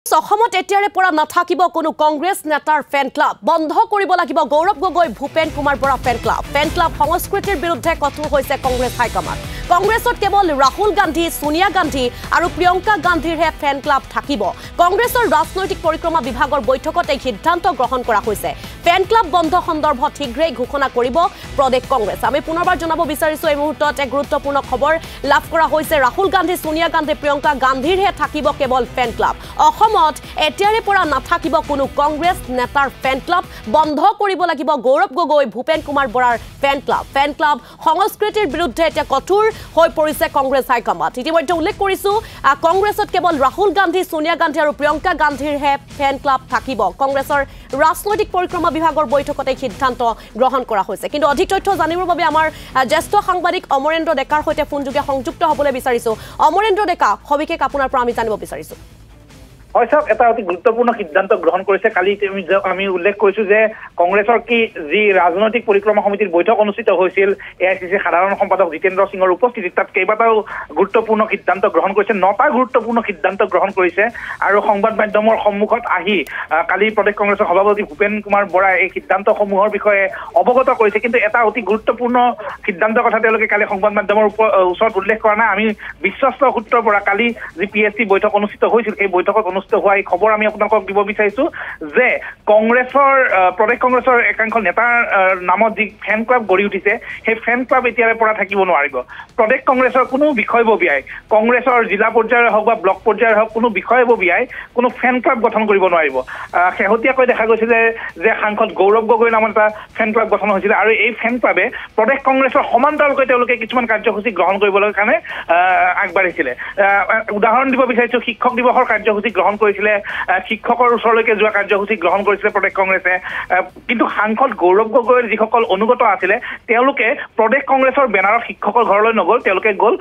অসমত এতিয়াৰে পৰা নাথাকিব কোনো কংগ্ৰেছ নেতাৰ ফেন ক্লাব বন্ধ কৰিব লাগিব গৌৰৱ গগৈ ভূপেন কুমাৰ বৰা ফেন ক্লাব সংস্কৃতিৰ বিৰুদ্ধে কঠোৰ হৈছে কংগ্ৰেছ হাইকমাণ্ড কংগ্ৰেছত কেৱল ৰাহুল গান্ধী সোনিয়া গান্ধী আৰু প্ৰিয়ংকা গান্ধীৰহে ফেন ক্লাব থাকিব কংগ্ৰেছৰ ৰাজনৈতিক পৰিক্ৰমা বিভাগৰ বৈঠকত এই সিদ্ধান্ত গ্ৰহণ কৰা হৈছে ফেন ক্লাব বন্ধ সন্দৰ্ভত শীঘ্ৰেই ঘোষণা কৰিব প্ৰদেশ কংগ্ৰেছ আমি পুনৰবাৰ জনাব বিচাৰিছো এই মুহূৰ্তত এক গুৰুত্বপূৰ্ণ খবৰ লাভ কৰা হৈছে ৰাহুল গান্ধী সোনিয়া গান্ধী প্ৰিয়ংকা গান্ধীৰহে থাকিব কেৱল ফেন ক্লাব অসমত এতিয়াৰে পৰা নাথাকিব কোনো কংগ্ৰেছ নেতাৰ ফেন ক্লাব বন্ধ কৰিব লাগিব গৌৰৱ গগৈ ভূপেন কুমাৰ বৰাৰ ফেন ক্লাব সংস্কৃতিৰ বিৰুদ্ধে এতিয়া কঠোৰ হৈ পৰিছে কংগ্ৰেছ হাইকমাণ্ড ইতিমধ্যে উল্লেখ কৰিছো কংগ্ৰেছত কেৱল ৰাহুল গান্ধী সোনিয়া গান্ধী আৰু প্ৰিয়ংকা গান্ধীৰহে ফেন ক্লাব থাকিব কংগ্ৰেছৰ ৰাজনৈতিক পৰিক্ৰমা বিভাগৰ বৈঠকতে সিদ্ধান্ত গ্ৰহণ কৰা হৈছে কিন্তু অধিক তথ্য জানিবৰ বাবে আমাৰ জ্যেষ্ঠ সাংবাদিক অমৰেন্দ্ৰ ডেকাৰ সৈতে ফোনযোগে সংযুক্ত হ'বলৈ বিচাৰিছো অমৰেন্দ্ৰ ডেকা সবিশেষ আপোনাৰ পৰা আমি জানিব বিচাৰিছো হয় সব এটা অতি গুৰুত্বপূৰ্ণ সিদ্ধান্ত গ্ৰহণ কৰিছে কালি আমি উল্লেখ কৰিছো যে কংগ্ৰেছৰ যি ৰাজনৈতিক পৰিক্ৰমা সমিতিৰ বৈঠক অনুষ্ঠিত হৈছিল এআইচিচি সাধাৰণ সম্পাদক জিতেন্দ্ৰ সিঙৰ উপস্থিতিত তাত কেইবাটাও গুৰুত্বপূৰ্ণ সিদ্ধান্ত গ্ৰহণ কৰিছে 9টা গুৰুত্বপূৰ্ণ সিদ্ধান্ত গ্ৰহণ কৰিছে আৰু সংবাদ মাধ্যমৰ সন্মুখত আহি কালি প্ৰদেশ কংগ্ৰেছৰ সভাপতি ভূপেন কুমাৰ বৰাই এই সিদ্ধান্তসমূহৰ বিষয়ে অৱগত কৰিছে কিন্তু এটা অতি গুৰুত্বপূৰ্ণ সিদ্ধান্তৰ কথা তেওঁলোকে কালি সংবাদ মাধ্যমৰ ওচৰত উল্লেখ কৰা নাই আমি বিশ্বস্ত সূত্ৰৰ পৰা কালি যি পিএছচি বৈঠক অনুষ্ঠিত হৈছিল এই বৈঠকত হোৱা এই খবৰ আমি আপোনালোকক দিব বিচাৰিছো যে কংগ্ৰেছৰ প্ৰদেশ কংগ্ৰেছৰ একাংশ নেতাৰ নামত যি ফেন ক্লাব গঢ়ি উঠিছে সেই ফেন ক্লাব এতিয়াৰে পৰা থাকিব নোৱাৰিব প্ৰদেশ কংগ্ৰেছৰ কোনো বিষয়ববীয়াই কংগ্ৰেছৰ জিলা পৰ্যায়ৰ হওক বা ব্লক পৰ্যায়ৰ হওক কোনো বিষয়ববীয়াই কোনো ফেন ক্লাব গঠন কৰিব নোৱাৰিব শেহতীয়াকৈ দেখা গৈছিলে যে সাংসদ গৌৰৱ গগৈ নামৰ এটা ফেন ক্লাব গঠন হৈছিলে আৰু এই ফেন ক্লাবে প্ৰদেশ কংগ্ৰেছৰ সমান্তৰালকৈ তেওঁলোকে কিছুমান কাৰ্যসূচী গ্ৰহণ কৰিবলৈ কাৰণে আগবাঢ়িছিলে উদাহৰণ দিব বিচাৰিছো শিক্ষক দিৱসৰ কাৰ্যসূচী গ্ৰহণ কৰিছিলে শিক্ষকৰ ওচৰলৈকে যোৱা কাৰ্যসূচী গ্ৰহণ কৰিছিলে প্ৰদেশ কংগ্ৰেছে কিন্তু সাংসদ গৌৰৱ গগৈৰ যিসকল অনুগত আছিলে তেওঁলোকে প্ৰদেশ কংগ্ৰেছৰ বেনাৰত শিক্ষকৰ ঘৰলৈ নগ'ল তেওঁলোকে গ'ল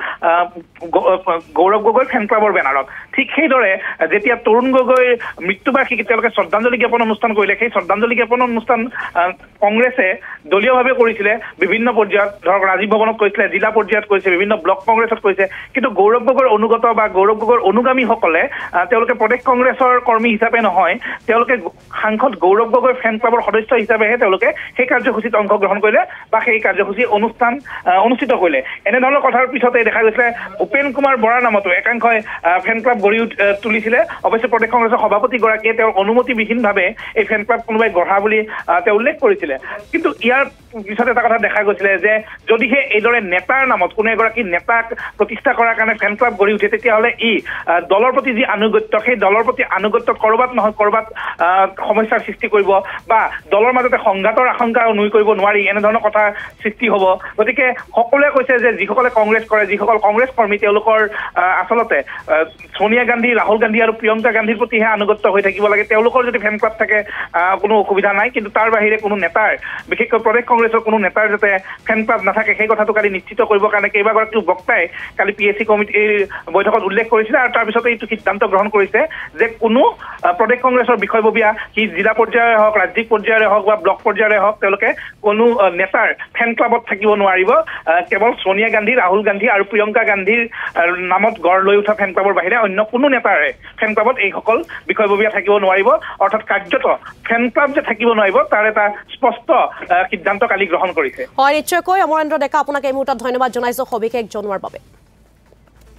গৌৰৱ গগৈ ফেন ক্লাবৰ বেনাৰত ঠিক সেইদৰে যেতিয়া তৰুণ গগৈৰ মৃত্যুবাৰ্ষিকীত তেওঁলোকে শ্ৰদ্ধাঞ্জলি জ্ঞাপন অনুষ্ঠান কৰিলে সেই শ্ৰদ্ধাঞ্জলি জ্ঞাপন অনুষ্ঠান কংগ্ৰেছে দলীয়ভাৱে কৰিছিলে বিভিন্ন পৰ্যায়ত ধৰক ৰাজীৱ ভৱনত কৰিছিলে জিলা পৰ্যায়ত কৰিছে বিভিন্ন ব্লক কংগ্ৰেছত কৰিছে কিন্তু গৌৰৱ গগৈৰ অনুগত বা গৌৰৱ গগৈৰ অনুগামীসকলে তেওঁলোকে প্ৰদেশ কংগ্ৰেছৰ কৰ্মী হিচাপে নহয় তেওঁলোকে সাংসদ গৌৰৱ গগৈ ফেন ক্লাবৰ সদস্য হিচাপেহে তেওঁলোকে সেই কাৰ্যসূচীত অংশগ্ৰহণ কৰিলে বা সেই কাৰ্যসূচী অনুষ্ঠান অনুষ্ঠিত কৰিলে এনেধৰণৰ কথাৰ পিছতে দেখা গৈছিলে ভূপেন কুমাৰ বৰাৰ নামতো একাংশই ফেন ক্লাব গঢ়ি তুলিছিলে অৱশ্যে প্ৰদেশ কংগ্ৰেছৰ সভাপতিগৰাকীয়ে তেওঁৰ অনুমতিবিহীনভাৱে এই ফেন ক্লাব কোনোবাই গঢ়া বুলি তেওঁ উল্লেখ কৰিছিলে কিন্তু ইয়াৰ পিছত এটা কথা দেখা গৈছিলে যে যদিহে এইদৰে নেতাৰ নামত কোনো এগৰাকী নেতাক প্ৰতিষ্ঠা কৰাৰ কাৰণে ফেন ক্লাব গঢ়ি উঠে তেতিয়াহ'লে ই দলৰ প্ৰতি যি আনুগত্য সেই দলৰ প্ৰতি আনুগত্য কৰবাত নহয় কৰবাত সমস্যাৰ সৃষ্টি কৰিব বা দলৰ মাজতে সংঘাতৰ আশংকা নুই কৰিব নোৱাৰি এনেধৰণৰ কথা সৃষ্টি হ'ব গতিকে সকলোৱে কৈছে যে যিসকলে কংগ্ৰেছ কৰে যিসকল কংগ্ৰেছ কৰ্মী তেওঁলোকৰ আচলতে সোনিয়া গান্ধী ৰাহুল গান্ধী আৰু প্ৰিয়ংকা গান্ধীৰ প্ৰতিহে আনুগত্য হৈ থাকিব লাগে তেওঁলোকৰ যদি ফেন ক্লাব থাকে কোনো অসুবিধা নাই কিন্তু তাৰ বাহিৰে কোনো নেতাৰ বিশেষকৈ প্ৰদেশ কংগ্ৰেছৰ কোনো নেতাৰ যাতে ফেন ক্লাব নাথাকে সেই কথাটো কালি নিশ্চিত কৰিবৰ কাৰণে কেইবাগৰাকী বক্তাই কালি পিএছচি কমিটিৰ বৈঠকত উল্লেখ কৰিছিলে আৰু তাৰপিছতে এইটো সিদ্ধান্ত গ্ৰহণ কৰিছে যে কোনো প্ৰদেশ কংগ্ৰেছৰ বিষয়ববীয়া সি জিলা পৰ্যায়ৰে হওক ৰাজ্যিক পৰ্যায়ৰে হওক বা ব্লক পৰ্যায়ৰে হওক তেওঁলোকে কোনো নেতাৰ ফেন ক্লাবত থাকিব নোৱাৰিব কেৱল সোনিয়া গান্ধী ৰাহুল গান্ধী আৰু প্ৰিয়ংকা গান্ধীৰ নামত গঢ় লৈ উঠা ফেন ক্লাবৰ বাহিৰে অন্য কোনো নেতাৰে ফেন ক্লাবত এইসকল বিষয়ববীয়া থাকিব নোৱাৰিব অৰ্থাৎ কাৰ্যত ফেন ক্লাব যে থাকিব নোৱাৰিব তাৰ এটা স্পষ্ট সিদ্ধান্ত কালি গ্ৰহণ কৰিছে হয় নিশ্চয়কৈ অমৰেন্দ্ৰ ডেকা আপোনাক এই মুহূৰ্তত ধন্যবাদ জনাইছো সবিশেষ জনোৱাৰ বাবে